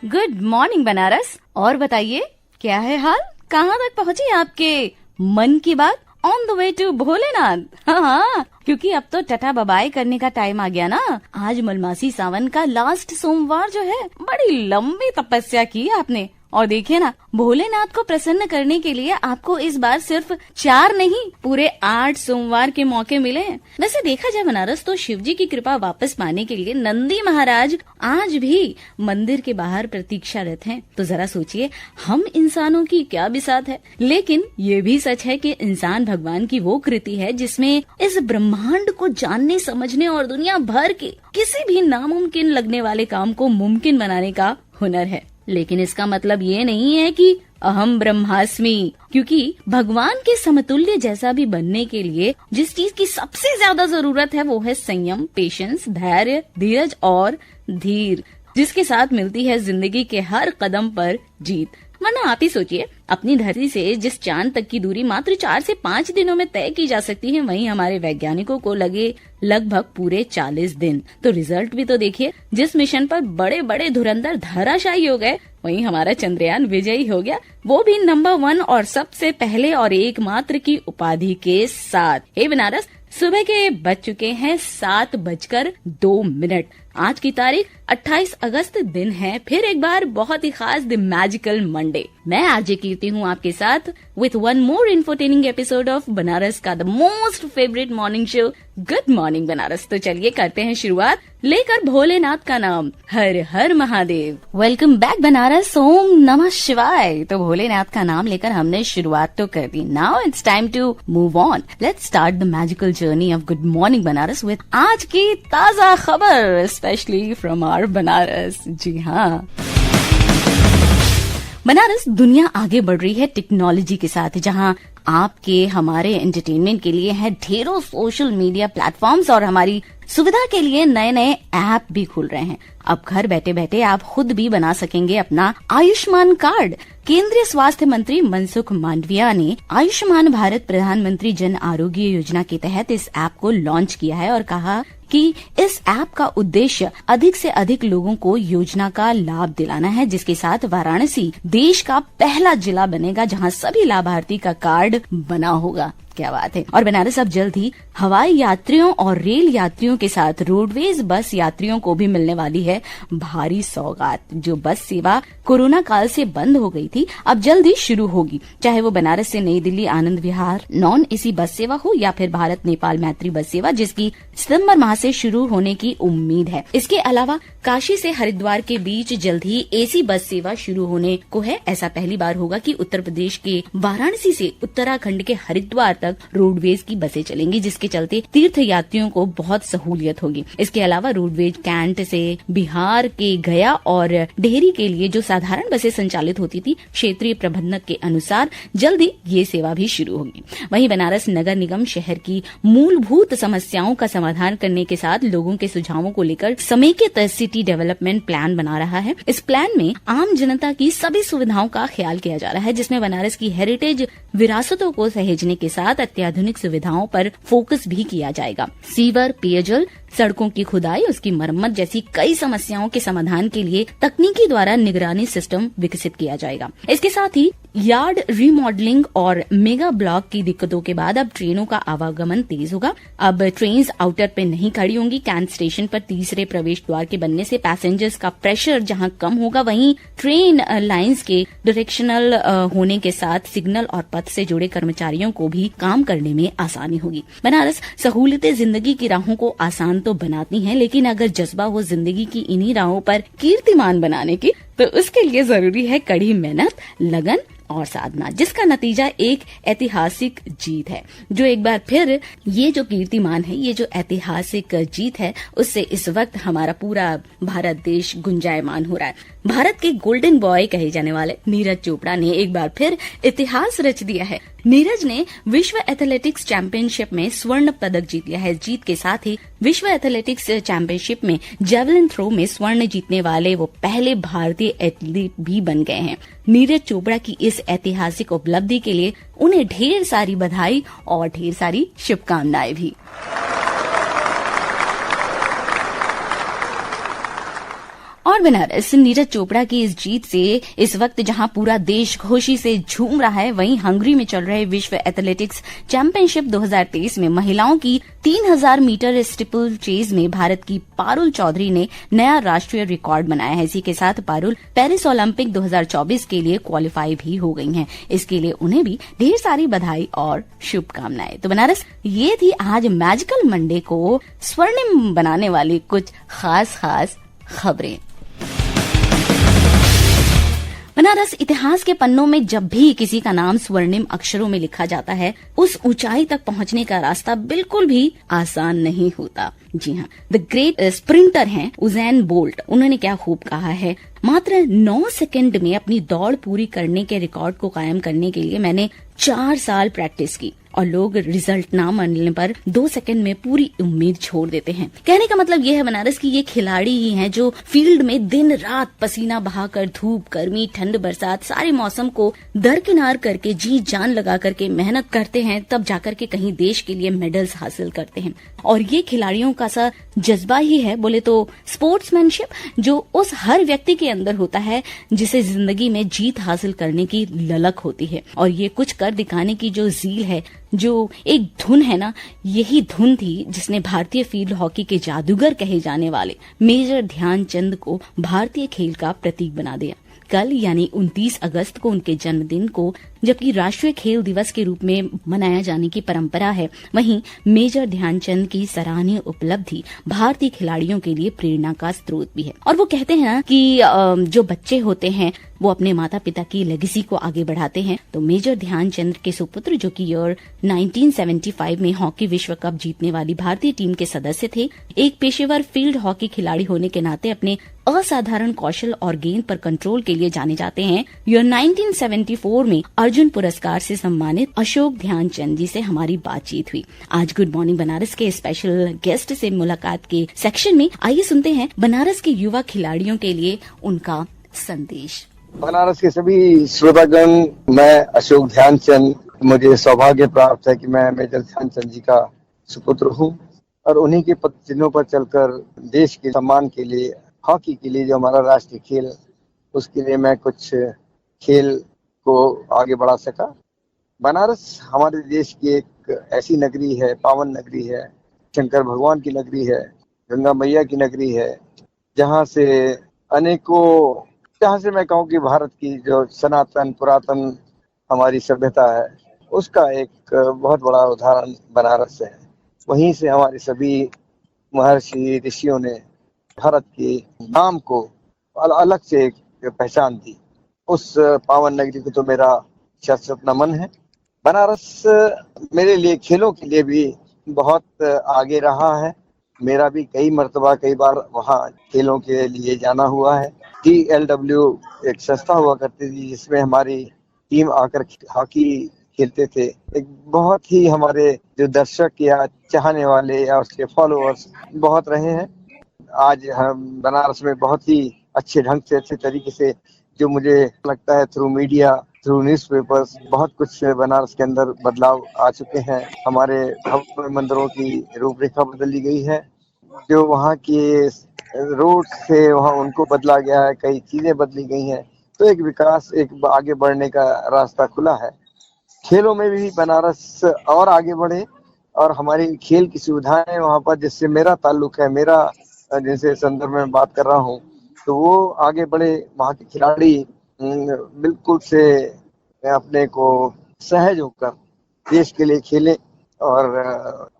Good morning Banaras. और बताइए क्या है हाल, कहाँ तक पहुँची आपके मन की बात on the way to Bholenath. हाँ, क्योंकि अब तो टटा बबाई करने का टाइम आ गया ना। आज मलमासी सावन का लास्ट सोमवार जो है, बड़ी लंबी तपस्या की आपने। और देखिए ना, भोलेनाथ को प्रसन्न करने के लिए आपको इस बार सिर्फ 4 नहीं पूरे 8 सोमवार के मौके मिले हैं। वैसे देखा जाए बनारस तो शिव जी की कृपा वापस पाने के लिए नंदी महाराज आज भी मंदिर के बाहर प्रतीक्षारत हैं। तो जरा सोचिए हम इंसानों की क्या बिसात है। लेकिन ये भी सच है कि इंसान भगवान की वो कृति है जिसमें इस ब्रह्मांड को जानने समझने और दुनिया भर के किसी भी नामुमकिन लगने वाले काम को मुमकिन बनाने का हुनर है। लेकिन इसका मतलब ये नहीं है कि अहम ब्रह्मास्मि, क्योंकि भगवान के समतुल्य जैसा भी बनने के लिए जिस चीज की सबसे ज्यादा जरूरत है वो है संयम, पेशेंस, धैर्य, धीरज और धीर, जिसके साथ मिलती है जिंदगी के हर कदम पर जीत। वरना आप ही सोचिए, अपनी धरती से जिस चांद तक की दूरी मात्र 4 से 5 दिनों में तय की जा सकती है, वहीं हमारे वैज्ञानिकों को लगे लगभग पूरे 40 दिन। तो रिजल्ट भी तो देखिए, जिस मिशन पर बड़े बड़े धुरंधर धराशायी हो गए, वहीं हमारा चंद्रयान विजयी हो गया, वो भी नंबर 1 और सबसे पहले और एकमात्र की उपाधि के साथ। हे बनारस, सुबह के बज चुके हैं 7:02। आज की तारीख 28 अगस्त दिन है। फिर एक बार बहुत ही खास द मैजिकल मंडे। मैं आरजे कीर्ति हूँ आपके साथ with one more infotaining episode of Banaras का the most favourite morning show good morning Banaras. तो चलिए करते हैं शुरुआत लेकर भोलेनाथ का नाम। हर हर महादेव। Welcome back Banaras. ओम नमः शिवाय। तो भोलेनाथ का नाम लेकर हमने शुरुआत तो कर दी। Now it's time to move on. Let's start the magical journey of good morning Banaras with आज की ताजा खबर, स्पेशली फ्रॉम आवर बनारस। जी हाँ, बनारस दुनिया आगे बढ़ रही है टेक्नोलॉजी के साथ, जहां आपके हमारे एंटरटेनमेंट के लिए है ढेरों सोशल मीडिया प्लेटफॉर्म्स और हमारी सुविधा के लिए नए नए ऐप भी खुल रहे हैं। अब घर बैठे बैठे आप खुद भी बना सकेंगे अपना आयुष्मान कार्ड। केंद्रीय स्वास्थ्य मंत्री मनसुख मांडविया ने आयुष्मान भारत प्रधानमंत्री जन आरोग्य योजना के तहत इस ऐप को लॉन्च किया है और कहा कि इस ऐप का उद्देश्य अधिक से अधिक लोगों को योजना का लाभ दिलाना है, जिसके साथ वाराणसी देश का पहला जिला बनेगा जहां सभी लाभार्थी का कार्ड बना होगा। क्या बात है। और बनारस अब जल्द ही हवाई यात्रियों और रेल यात्रियों के साथ रोडवेज बस यात्रियों को भी मिलने वाली है भारी सौगात। जो बस सेवा कोरोना काल से बंद हो गई थी, अब जल्द ही शुरू होगी, चाहे वो बनारस से नई Delhi Anand Vihar non AC bus सेवा हो या फिर भारत नेपाल मैत्री बस सेवा, जिसकी सितंबर माह से शुरू होने की उम्मीद है। इसके अलावा काशी से हरिद्वार के बीच जल्द ही एसी बस सेवा शुरू होने को है। ऐसा पहली बार होगा कि उत्तर प्रदेश के वाराणसी से उत्तराखंड के हरिद्वार तक रोडवेज की बसें चलेंगी, जिसके चलते तीर्थ यात्रियों को बहुत सहूलियत होगी। इसके अलावा रोडवेज कैंट से बिहार के गया और डेहरी के लिए जो साधारण बसें संचालित होती थी, क्षेत्रीय प्रबंधक के अनुसार जल्द ही ये सेवा भी शुरू होगी। वहीं बनारस नगर निगम शहर की मूलभूत समस्याओं का समाधान करने के साथ लोगों के सुझावों को लेकर समेकित सिटी डेवलपमेंट प्लान बना रहा है। इस प्लान में आम जनता की सभी सुविधाओं का ख्याल किया जा रहा है, जिसमें बनारस की हेरिटेज विरासतों को सहेजने के साथ अत्याधुनिक सुविधाओं पर फोकस भी किया जाएगा। सीवर, पेयजल, सड़कों की खुदाई, उसकी मरम्मत जैसी कई समस्याओं के समाधान के लिए तकनीकी द्वारा निगरानी सिस्टम विकसित किया जाएगा। इसके साथ ही यार्ड रीमॉडलिंग और मेगा ब्लॉक की दिक्कतों के बाद अब ट्रेनों का आवागमन तेज होगा। अब ट्रेन्स आउटर पे नहीं खड़ी होंगी। कैंट स्टेशन पर तीसरे प्रवेश द्वार के बनने से पैसेंजर्स का प्रेशर जहां कम होगा, वहीं ट्रेन लाइंस के डायरेक्शनल होने के साथ सिग्नल और पथ से जुड़े कर्मचारियों को भी काम करने में आसानी होगी। बनारस सहूलियतें जिंदगी की राहों को आसान तो बनाती हैं, लेकिन अगर जज्बा हो जिंदगी की इन्हीं राहों पर कीर्तिमान बनाने की, तो उसके लिए जरूरी है कड़ी मेहनत, लगन और साधना, जिसका नतीजा एक ऐतिहासिक जीत है। जो एक बार फिर ये जो कीर्तिमान है, ये जो ऐतिहासिक जीत है, उससे इस वक्त हमारा पूरा भारत देश गुंजायमान हो रहा है। भारत के गोल्डन बॉय कहे जाने वाले नीरज चोपड़ा ने एक बार फिर इतिहास रच दिया है। नीरज ने विश्व एथलेटिक्स चैंपियनशिप में स्वर्ण पदक जीत लिया है। जीत के साथ ही विश्व एथलेटिक्स चैंपियनशिप में जेवलिन थ्रो में स्वर्ण जीतने वाले वो पहले भारतीय एथलीट भी बन गए हैं। नीरज चोपड़ा की इस ऐतिहासिक उपलब्धि के लिए उन्हें ढेर सारी बधाई और ढेर सारी शुभकामनाएं भी। और बनारस नीरज चोपड़ा की इस जीत से इस वक्त जहां पूरा देश खुशी से झूम रहा है, वहीं हंगरी में चल रहे विश्व एथलेटिक्स चैंपियनशिप 2023 में महिलाओं की 3000 मीटर स्टीपल चेज में भारत की पारुल चौधरी ने नया राष्ट्रीय रिकॉर्ड बनाया है। इसी के साथ पारुल पेरिस ओलंपिक 2024 के लिए क्वालिफाई भी हो गई हैं। इसके लिए उन्हें भी ढेर सारी बधाई और शुभकामनाएं। तो बनारस, ये थी आज मैजिकल मंडे को स्वर्णिम बनाने वाली कुछ खास खबरें। बनारस, इतिहास के पन्नों में जब भी किसी का नाम स्वर्णिम अक्षरों में लिखा जाता है, उस ऊंचाई तक पहुंचने का रास्ता बिल्कुल भी आसान नहीं होता। जी हाँ, द ग्रेट स्प्रिंटर हैं उज़ैन बोल्ट। उन्होंने क्या खूब कहा है, मात्र 9 सेकंड में अपनी दौड़ पूरी करने के रिकॉर्ड को कायम करने के लिए मैंने 4 साल प्रैक्टिस की और लोग रिजल्ट ना मिलने पर 2 सेकंड में पूरी उम्मीद छोड़ देते हैं। कहने का मतलब ये है बनारस की ये खिलाड़ी ही हैं जो फील्ड में दिन रात पसीना बहाकर, धूप, गर्मी, ठंड, बरसात, सारे मौसम को दरकिनार करके जी जान लगा करके मेहनत करते हैं, तब जाकर के कहीं देश के लिए मेडल्स हासिल करते हैं। और ये खिलाड़ियों का सा जज्बा ही है, बोले तो स्पोर्ट्समैनशिप, जो उस हर व्यक्ति के अंदर होता है जिसे जिंदगी में जीत हासिल करने की ललक होती है। और ये कुछ कर दिखाने की जो जील है, जो एक धुन है ना, यही धुन थी जिसने भारतीय फील्ड हॉकी के जादूगर कहे जाने वाले मेजर ध्यानचंद को भारतीय खेल का प्रतीक बना दिया। कल यानी 29 अगस्त को उनके जन्मदिन को जबकि राष्ट्रीय खेल दिवस के रूप में मनाया जाने की परंपरा है, वहीं मेजर ध्यानचंद की सराहनीय उपलब्धि भारतीय खिलाड़ियों के लिए प्रेरणा का स्रोत भी है। और वो कहते हैं ना कि जो बच्चे होते हैं वो अपने माता पिता की लेगेसी को आगे बढ़ाते हैं। तो मेजर ध्यानचंद के सुपुत्र, जो कि ईयर 1975 में हॉकी विश्व कप जीतने वाली भारतीय टीम के सदस्य थे, एक पेशेवर फील्ड हॉकी खिलाड़ी होने के नाते अपने असाधारण कौशल और गेंद पर कंट्रोल के लिए जाने जाते हैं। ईयर 1974 में अर्जुन पुरस्कार से सम्मानित अशोक ध्यानचंद जी से हमारी बातचीत हुई। आज गुड मॉर्निंग बनारस के स्पेशल गेस्ट से मुलाकात के सेक्शन में आइए सुनते हैं बनारस के युवा खिलाड़ियों के लिए उनका संदेश। बनारस के सभी श्रोतागण, मैं अशोक ध्यानचंद, मुझे सौभाग्य प्राप्त है कि मैं मेजर ध्यानचंद जी का सुपुत्र हूं और उन्हीं के पद चिन्हों पर चलकर देश के सम्मान के लिए, हॉकी के लिए जो हमारा राष्ट्रीय खेल, उसके लिए मैं कुछ खेल को आगे बढ़ा सका। बनारस हमारे देश की एक ऐसी नगरी है, पावन नगरी है, शंकर भगवान की नगरी है, गंगा मैया की नगरी है, जहाँ से अनेकों, जहाँ से मैं कहूँ कि भारत की जो सनातन पुरातन हमारी सभ्यता है, उसका एक बहुत बड़ा उदाहरण बनारस है। वहीं से हमारे सभी महर्षि ऋषियों ने भारत के नाम को अलग से एक पहचान दी। उस पावन नगरी को तो मेरा शत नमन है। बनारस मेरे लिए खेलों के लिए भी बहुत आगे रहा है। मेरा भी कई बार वहाँ खेलों के लिए जाना हुआ है। TLW एक संस्था हुआ करती थी जिसमें हमारी टीम आकर हॉकी खेलते थे। एक बहुत ही हमारे जो दर्शक या चाहने वाले या उसके फॉलोअर्स बहुत रहे हैं। आज हम बनारस में बहुत ही अच्छे ढंग से, अच्छे तरीके से, जो मुझे लगता है थ्रू मीडिया, थ्रू न्यूज़पेपर्स, बहुत कुछ बनारस के अंदर बदलाव आ चुके हैं। हमारे भव्य मंदिरों की रूपरेखा बदली गई है। जो वहाँ के रोड से वहाँ उनको बदला गया है, कई चीजें बदली गई हैं। तो एक विकास, एक आगे बढ़ने का रास्ता खुला है। खेलों में भी बनारस और आगे बढ़े और हमारी खेल की सुविधाएं वहाँ पर, जिससे मेरा ताल्लुक है, मेरा जैसे संदर्भ में बात कर रहा हूँ, तो वो आगे बढ़े। वहाँ के खिलाड़ी बिल्कुल से अपने को सहज होकर देश के लिए खेले और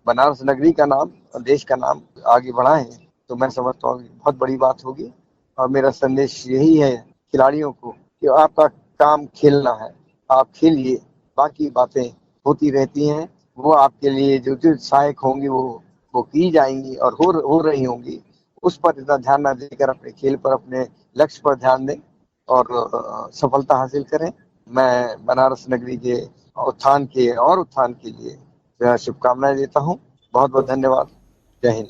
बनारस नगरी का नाम और देश का नाम आगे बढ़ाएं, तो मैं समझता हूँ बहुत बड़ी बात होगी। और मेरा संदेश यही है खिलाड़ियों को कि आपका काम खेलना है, आप खेलिए, बाकी बातें होती रहती हैं। वो आपके लिए जो जो सहायक होंगी वो की जाएंगी और हो रही होंगी। उस पर इतना ध्यान न देकर अपने खेल पर, अपने लक्ष्य पर ध्यान दें और सफलता हासिल करें। मैं बनारस नगरी के उत्थान के लिए शुभकामनाएं देता हूँ। बहुत बहुत धन्यवाद। जय हिंद।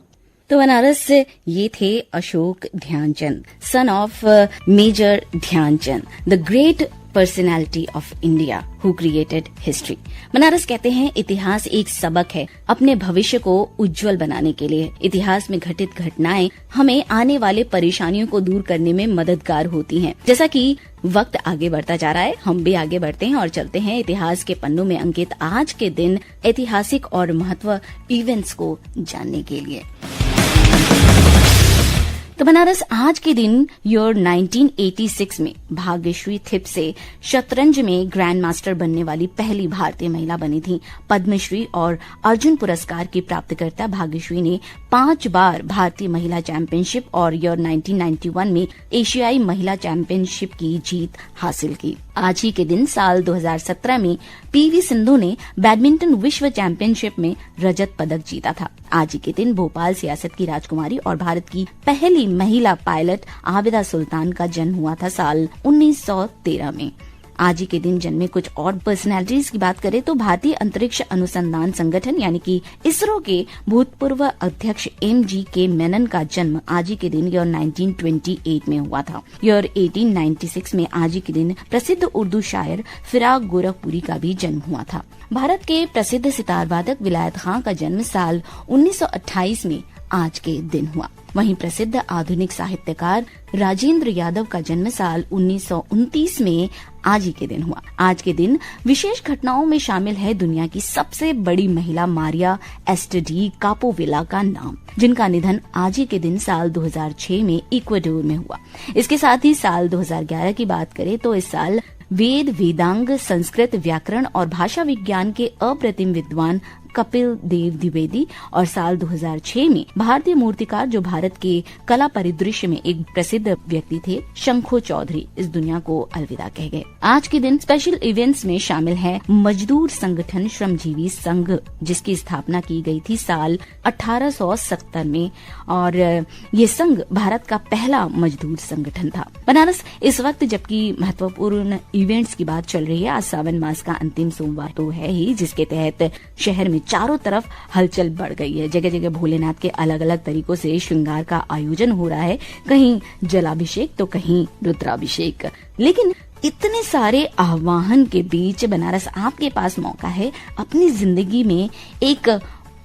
तो बनारस से ये थे Ashok Dhyanchand, son of major Dhyanchand, the great personality of India who created history. Banaras कहते हैं इतिहास एक सबक है अपने भविष्य को उज्जवल बनाने के लिए। इतिहास में घटित घटनाएं हमें आने वाले परेशानियों को दूर करने में मददगार होती हैं। जैसा कि वक्त आगे बढ़ता जा रहा है, हम भी आगे बढ़ते हैं और चलते हैं इतिहास के पन्नों में अंकित आज के दिन ऐतिहासिक और महत्व इवेंट्स को जानने के लिए। तो बनारस आज के दिन ईयर 1986 में भाग्यश्री थिप से शतरंज में ग्रैंड मास्टर बनने वाली पहली भारतीय महिला बनी थी। पद्मश्री और अर्जुन पुरस्कार की प्राप्तकर्ता भाग्यश्री ने 5 बार भारतीय महिला चैंपियनशिप और ईयर 1991 में एशियाई महिला चैंपियनशिप की जीत हासिल की। आज ही के दिन साल 2017 में पीवी सिंधु ने बैडमिंटन विश्व चैंपियनशिप में रजत पदक जीता था। आज ही के दिन भोपाल सियासत की राजकुमारी और भारत की पहली महिला पायलट आबिदा सुल्तान का जन्म हुआ था साल 1913 में। आज ही के दिन जन्मे कुछ और पर्सनैलिटीज की बात करें तो भारतीय अंतरिक्ष अनुसंधान संगठन यानी कि इसरो के भूतपूर्व अध्यक्ष MGK मेनन का जन्म आज ही के दिन ईयर 1928 में हुआ था। ईयर 1896 में आज ही के दिन प्रसिद्ध उर्दू शायर फिराक गोरखपुरी का भी जन्म हुआ था। भारत के प्रसिद्ध सितार वादक विलायत खां का जन्म साल 1928 में आज के दिन हुआ। वहीं प्रसिद्ध आधुनिक साहित्यकार राजेंद्र यादव का जन्म साल 1929 में आज ही के दिन हुआ। आज के दिन विशेष घटनाओं में शामिल है दुनिया की सबसे बड़ी महिला मारिया एस्टेडी कापोविला का नाम, जिनका निधन आज ही के दिन साल 2006 में इक्वाडोर में हुआ। इसके साथ ही साल 2011 की बात करें तो इस साल वेद, वेदांग, संस्कृत, व्याकरण और भाषा विज्ञान के अप्रतिम विद्वान कपिल देव द्विवेदी और साल 2006 में भारतीय मूर्तिकार जो भारत के कला परिदृश्य में एक प्रसिद्ध व्यक्ति थे शंखो चौधरी इस दुनिया को अलविदा कह गए। आज के दिन स्पेशल इवेंट्स में शामिल है मजदूर संगठन श्रमजीवी संघ, जिसकी स्थापना की गई थी साल 1870 में और ये संघ भारत का पहला मजदूर संगठन था। बनारस इस वक्त जबकि महत्वपूर्ण इवेंट्स की बात चल रही है, आज सावन मास का अंतिम सोमवार तो है ही, जिसके तहत शहर में चारों तरफ हलचल बढ़ गई है। जगह जगह भोलेनाथ के अलग अलग तरीकों से श्रृंगार का आयोजन हो रहा है, कहीं जलाभिषेक तो कहीं रुद्राभिषेक। लेकिन इतने सारे आह्वान के बीच बनारस आपके पास मौका है अपनी जिंदगी में एक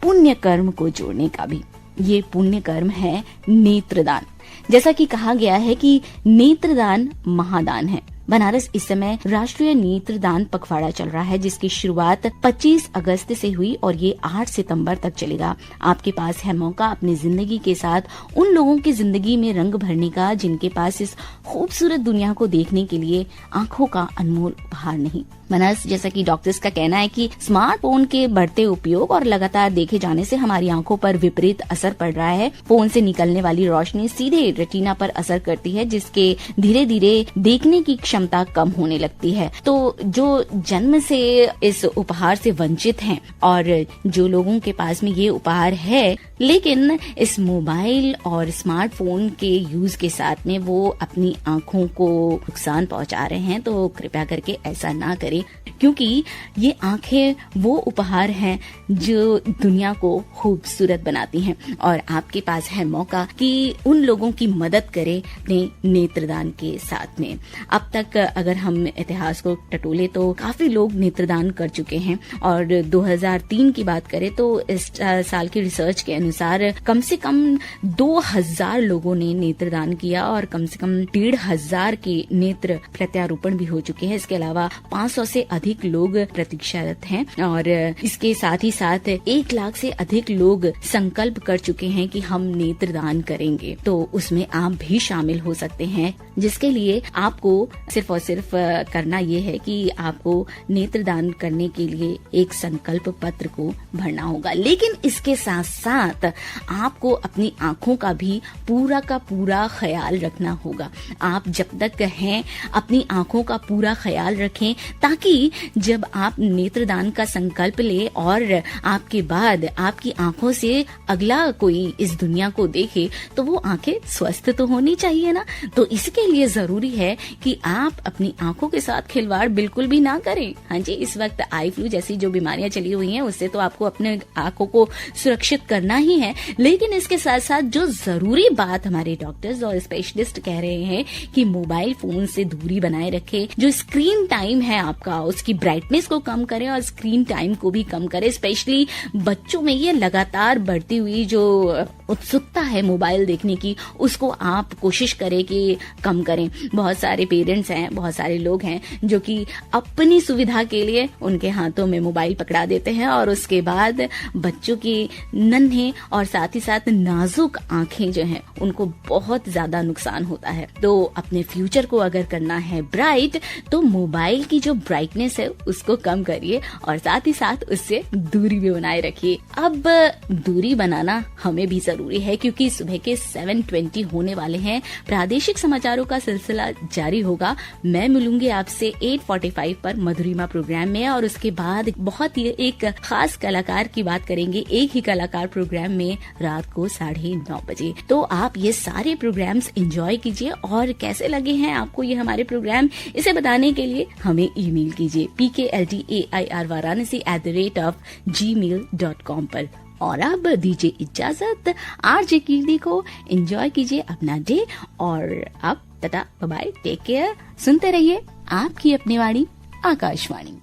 पुण्य कर्म को जोड़ने का भी। ये पुण्य कर्म है नेत्रदान। जैसा कि कहा गया है कि नेत्रदान महादान है। बनारस इस समय राष्ट्रीय नेत्रदान पखवाड़ा चल रहा है, जिसकी शुरुआत 25 अगस्त से हुई और ये 8 सितंबर तक चलेगा। आपके पास है मौका अपनी जिंदगी के साथ उन लोगों की जिंदगी में रंग भरने का जिनके पास इस खूबसूरत दुनिया को देखने के लिए आंखों का अनमोल उपहार नहीं। बनारस जैसा कि डॉक्टर्स का कहना है कि स्मार्टफोन के बढ़ते उपयोग और लगातार देखे जाने से हमारी आंखों पर विपरीत असर पड़ रहा है। फोन से निकलने वाली रोशनी सीधे रेटिना पर असर करती है, जिसके धीरे धीरे देखने की क्षमता कम होने लगती है। तो जो जन्म से इस उपहार से वंचित हैं और जो लोगों के पास में ये उपहार है लेकिन इस मोबाइल और स्मार्टफोन के यूज के साथ में वो अपनी आंखों को नुकसान पहुंचा रहे हैं, तो कृपया करके ऐसा ना करें, क्योंकि ये आंखें वो उपहार हैं जो दुनिया को खूबसूरत बनाती हैं और आपके पास है मौका कि उन लोगों की मदद करें अपने नेत्रदान के साथ में। अब तक अगर हम इतिहास को टटोले तो काफी लोग नेत्रदान कर चुके हैं और 2003 की बात करें तो इस साल की रिसर्च के अनुसार कम से कम 2000 लोगों ने नेत्रदान किया और कम से कम 1500 के नेत्र प्रत्यारोपण भी हो चुके हैं। इसके अलावा 500 से अधिक लोग प्रतीक्षारत हैं और इसके साथ ही साथ 1 लाख से अधिक लोग संकल्प कर चुके हैं कि हम नेत्रदान करेंगे। तो उसमें आप भी शामिल हो सकते हैं, जिसके लिए आपको सिर्फ और सिर्फ करना ये है कि आपको नेत्रदान करने के लिए एक संकल्प पत्र को भरना होगा। लेकिन इसके साथ साथ आपको अपनी आंखों का भी पूरा का पूरा ख्याल रखना होगा। आप जब तक हैं अपनी आंखों का पूरा ख्याल रखें, ताकि जब आप नेत्रदान का संकल्प ले और आपके बाद आपकी आंखों से अगला कोई इस दुनिया को देखे तो वो आंखें स्वस्थ तो होनी चाहिए ना। तो इसके लिए जरूरी है कि आप अपनी आंखों के साथ खिलवाड़ बिल्कुल भी ना करें। हाँ जी, इस वक्त आई फ्लू जैसी जो बीमारियां चली हुई हैं उससे तो आपको अपने आंखों को सुरक्षित करना ही ही है, लेकिन इसके साथ साथ जो जरूरी बात हमारे डॉक्टर्स और स्पेशलिस्ट कह रहे हैं कि मोबाइल फोन से दूरी बनाए रखें, जो स्क्रीन टाइम है आपका उसकी ब्राइटनेस को कम करें और स्क्रीन टाइम को भी कम करें। स्पेशली बच्चों में ये लगातार बढ़ती हुई जो उत्सुकता है मोबाइल देखने की, उसको आप कोशिश करें कि कम करें। बहुत सारे पेरेंट्स हैं, बहुत सारे लोग हैं जो कि अपनी सुविधा के लिए उनके हाथों में मोबाइल पकड़ा देते हैं और उसके बाद बच्चों की नन्हे और साथ ही साथ नाजुक आंखें जो हैं उनको बहुत ज्यादा नुकसान होता है। तो अपने फ्यूचर को अगर करना है ब्राइट, तो मोबाइल की जो ब्राइटनेस है उसको कम करिए और साथ ही साथ उससे दूरी भी बनाए रखिए। अब दूरी बनाना हमें भी जरूरी है क्योंकि सुबह के 7:20 होने वाले हैं। प्रादेशिक समाचारों का सिलसिला जारी होगा। मैं मिलूंगी आपसे 8:45 पर मधुरिमा प्रोग्राम में और उसके बाद बहुत ही एक खास कलाकार की बात करेंगे एक ही कलाकार प्रोग्राम में रात को 9:30 बजे। तो आप ये सारे प्रोग्राम्स एंजॉय कीजिए और कैसे लगे हैं आपको ये हमारे प्रोग्राम, इसे बताने के लिए हमें ईमेल कीजिए pkltair@varanasi@gmail.com पर। और अब दीजिए इजाजत आरजे कीर्ति को। एंजॉय कीजिए अपना डे और अब tata bye bye, take care. सुनते रहिए आपकी अपनी वाणी आकाशवाणी।